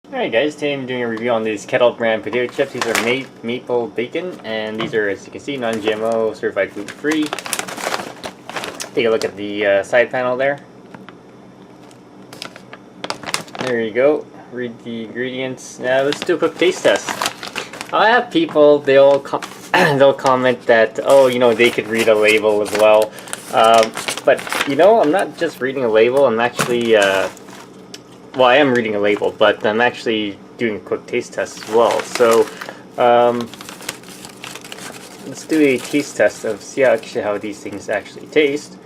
Alright guys, today I'm doing a review on these Kettle brand potato chips. These are maple bacon, and these are, as you can see, non-GMO, certified gluten-free. Take a look at the side panel there. There you go. Read the ingredients. Now let's do a quick taste test. I have people, they'll comment that, oh, you know, they could read a label as well. But, you know, I'm not just reading a label, I'm actually, well, I am reading a label, but I'm actually doing a quick taste test as well. So, let's do a taste test of see how these things actually taste.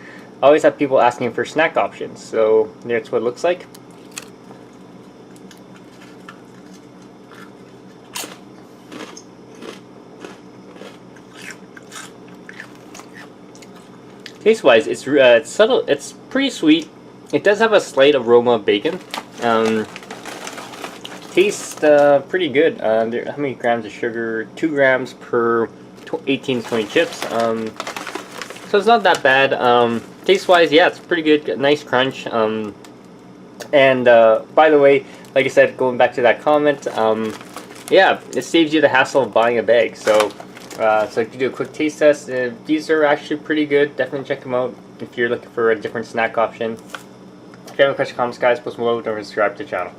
I always have people asking for snack options, so that's what it looks like. Taste-wise, it's subtle. It's pretty sweet. It does have a slight aroma of bacon. Tastes pretty good. How many grams of sugar? 2 grams per 18 to 20 chips. So it's not that bad. Taste-wise, yeah, it's pretty good. Nice crunch. And by the way, like I said, going back to that comment, yeah, it saves you the hassle of buying a bag. So if you do a quick taste test, these are actually pretty good. Definitely check them out if you're looking for a different snack option. If you have any questions, comments, guys, post them below. Don't forget to subscribe to the channel.